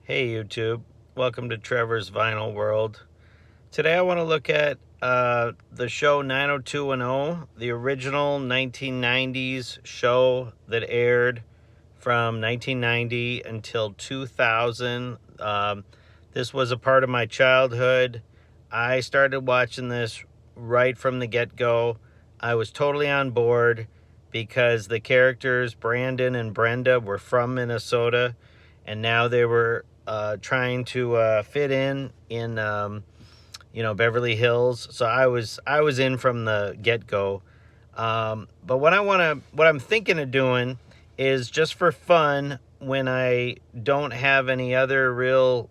Hey YouTube, welcome to Trevor's Vinyl World. Today I want to look at the show 90210, the original 1990s show that aired from 1990 until 2000. This was a part of my childhood. I started watching this right from the get-go. I was totally on board because the characters Brandon and Brenda were from Minnesota, and now they were trying to fit in Beverly Hills. So I was in from the get-go. But what I'm thinking of doing is, just for fun, when I don't have any other real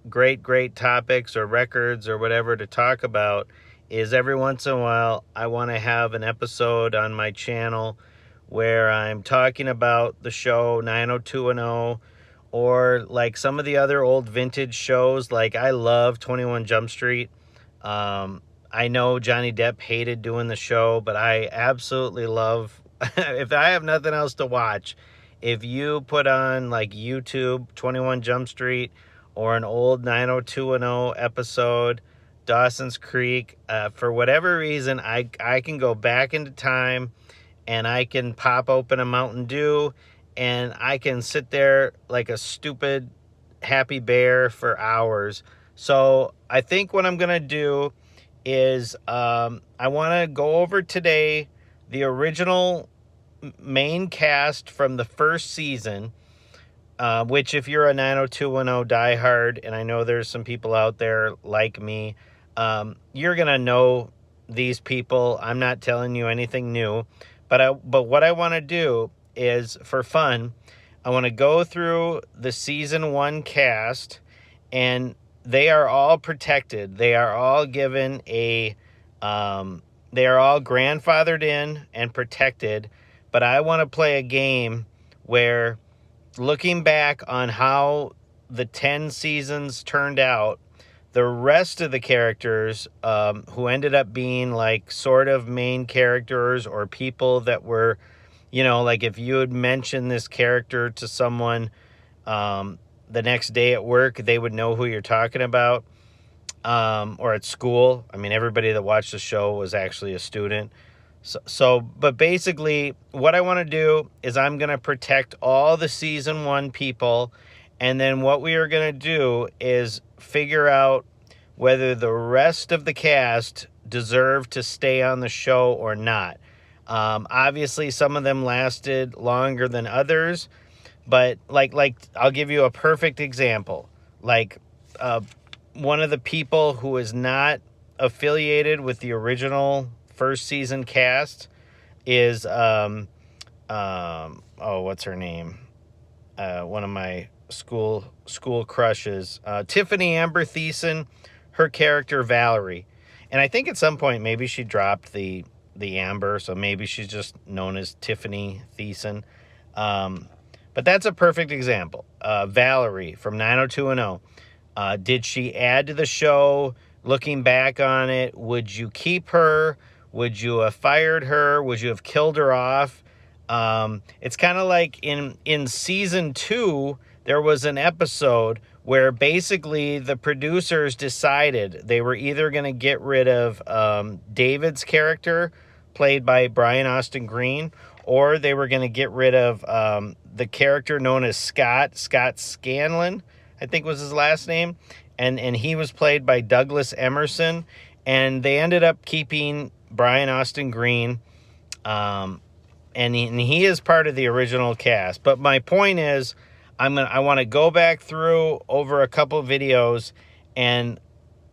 great topics or records or whatever to talk about, is every once in a while I want to have an episode on my channel where I'm talking about the show 90210, or like some of the other old vintage shows. Like, I love 21 Jump Street. I know Johnny Depp hated doing the show, but I absolutely love if I have nothing else to watch, if you put on like YouTube 21 Jump Street or an old 90210 episode, Dawson's Creek, for whatever reason, I can go back into time and I can pop open a Mountain Dew and I can sit there like a stupid happy bear for hours. So I think what I'm going to do is I want to go over today the original main cast from the first season, which, if you're a 90210 diehard, and I know there's some people out there like me, you're going to know these people. I'm not telling you anything new, but what I want to do is, for fun, I want to go through the season 1 cast, and they are all protected. They are all given they are all grandfathered in and protected. But I want to play a game where, looking back on how the 10 seasons turned out, the rest of the characters who ended up being like sort of main characters, or people that were, like if you had mentioned this character to someone the next day at work, they would know who you're talking about, or at school. I mean, everybody that watched the show was actually a student. But basically, what I want to do is I'm going to protect all the season 1 people, and then what we are going to do is figure out whether the rest of the cast deserve to stay on the show or not. Obviously, some of them lasted longer than others, but like I'll give you a perfect example. Like, one of the people who is not affiliated with the original first season cast is what's her name? One of my school crushes, Tiffany Amber Thiessen. Her character Valerie, and I think at some point maybe she dropped the Amber, so maybe she's just known as Tiffany Thiessen. But that's a perfect example. Valerie from 90210. Did she add to the show? Looking back on it, would you keep her? Would you have fired her? Would you have killed her off? It's kind of like in season 2, there was an episode where basically the producers decided they were either going to get rid of David's character, played by Brian Austin Green, or they were going to get rid of the character known as Scott Scanlon, I think was his last name, and he was played by Douglas Emerson, and they ended up keeping Brian Austin Green, and he is part of the original cast. But my point is, I want to go back through over a couple of videos, and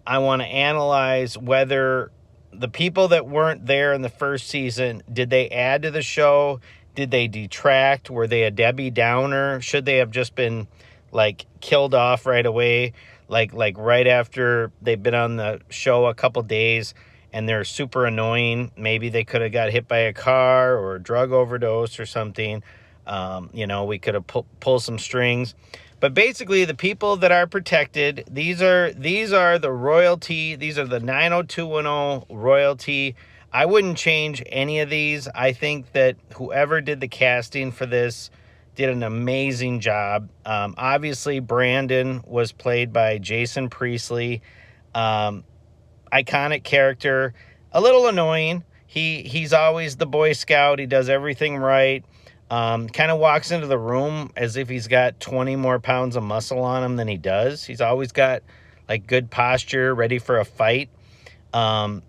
I want to analyze whether the people that weren't there in the first season, did they add to the show? Did they detract? Were they a Debbie Downer? Should they have just been like killed off right away? Like right after they've been on the show a couple days and they're super annoying. Maybe they could have got hit by a car or a drug overdose or something. We could have pulled some strings. But basically, the people that are protected, these are the royalty. These are the 90210 royalty. I wouldn't change any of these. I think that whoever did the casting for this did an amazing job. Obviously, Brandon was played by Jason Priestley. Iconic character, a little annoying. He's always the Boy Scout. He does everything right. Kind of walks into the room as if he's got 20 more pounds of muscle on him than he does. He's always got like good posture, ready for a fight. And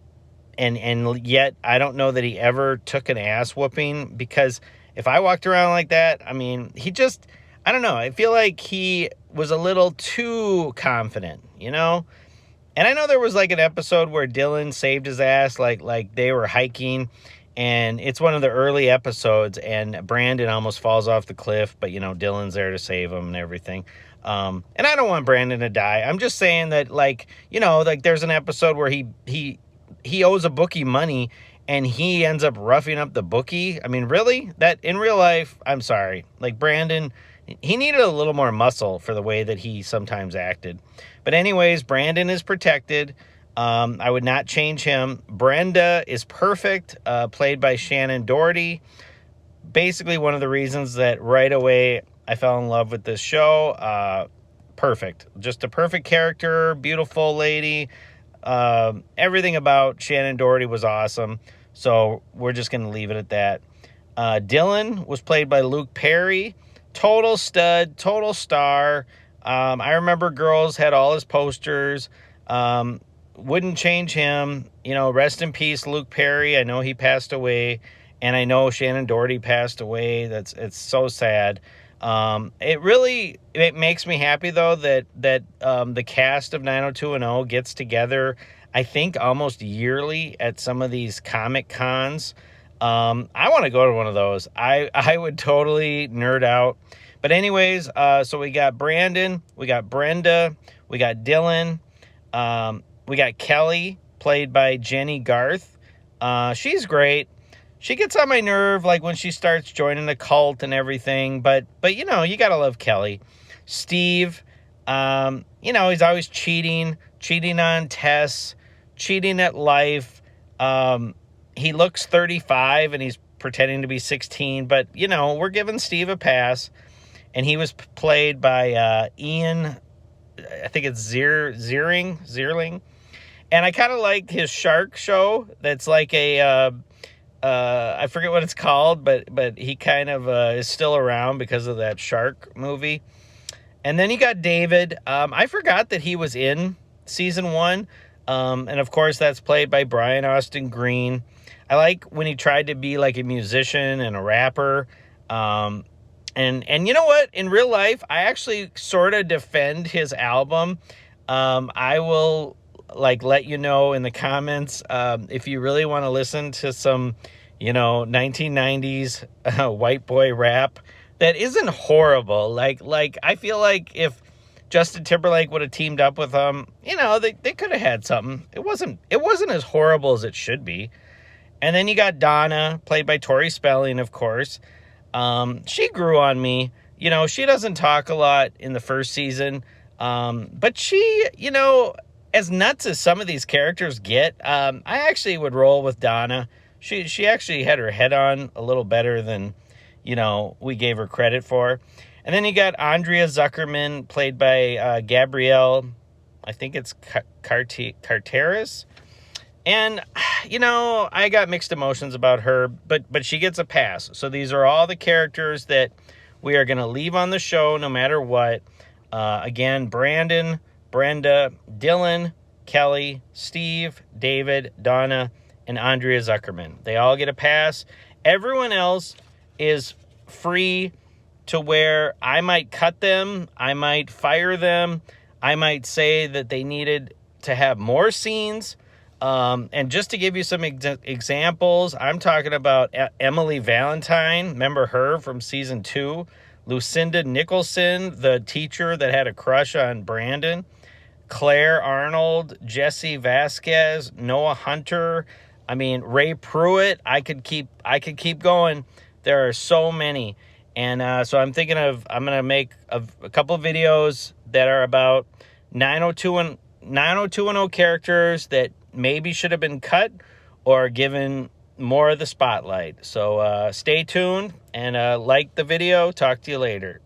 yet I don't know that he ever took an ass whooping, because if I walked around like that, I mean, I don't know. I feel like he was a little too confident, you know? And I know there was like an episode where Dylan saved his ass, like they were hiking, and it's one of the early episodes, and Brandon almost falls off the cliff, but, you know, Dylan's there to save him and everything. And I don't want Brandon to die. I'm just saying that, like, you know, like there's an episode where he owes a bookie money, and he ends up roughing up the bookie. I mean, really? That in real life, I'm sorry. Like, Brandon, he needed a little more muscle for the way that he sometimes acted. But anyways, Brandon is protected. I would not change him. Brenda is perfect, played by Shannon Doherty. Basically one of the reasons that right away I fell in love with this show. Perfect. Just a perfect character, beautiful lady. Everything about Shannon Doherty was awesome. So we're just going to leave it at that. Dylan was played by Luke Perry. Total stud, total star. I remember girls had all his posters. Wouldn't change him. You know, rest in peace, Luke Perry. I know he passed away, and I know Shannon Doherty passed away. It's so sad. It makes me happy though that the cast of 90210 gets together, I think almost yearly at some of these comic cons. I want to go to one of those. I would totally nerd out. But anyways, so we got Brandon, we got Brenda, we got Dylan, we got Kelly, played by Jenny Garth. She's great. She gets on my nerve, like when she starts joining the cult and everything. But you know, you gotta love Kelly. Steve, you know, he's always cheating on tests, cheating at life. He looks 35 and he's pretending to be 16. But you know, we're giving Steve a pass. And he was played by Ian, I think it's Zierling. And I kind of like his shark show. That's like a, I forget what it's called, but he kind of is still around because of that shark movie. And then you got David. I forgot that he was in season 1. And of course, that's played by Brian Austin Green. I like when he tried to be like a musician and a rapper. And you know what? In real life, I actually sort of defend his album. I will like let you know in the comments if you really want to listen to some, you know, 1990s white boy rap that isn't horrible. Like I feel like if Justin Timberlake would have teamed up with him, you know, they could have had something. It wasn't as horrible as it should be. And then you got Donna, played by Tori Spelling, of course. She grew on me. You know, she doesn't talk a lot in the first season. But she, you know, as nuts as some of these characters get, I actually would roll with Donna. She actually had her head on a little better than, you know, we gave her credit for. And then you got Andrea Zuckerman, played by Gabrielle, I think it's Carteris. And, you know, I got mixed emotions about her, but she gets a pass. So these are all the characters that we are going to leave on the show no matter what. Again, Brandon, Brenda, Dylan, Kelly, Steve, David, Donna, and Andrea Zuckerman. They all get a pass. Everyone else is free to where I might cut them, I might fire them, I might say that they needed to have more scenes. And just to give you some examples, I'm talking about Emily Valentine. Remember her from season 2? Lucinda Nicholson, the teacher that had a crush on Brandon. Claire Arnold, Jesse Vasquez, Noah Hunter. I mean, Ray Pruitt. I could keep going. There are so many. And so I'm thinking I'm going to make a couple of videos that are about 90210 characters that maybe should have been cut or given more of the spotlight. So stay tuned. And like the video. Talk to you later.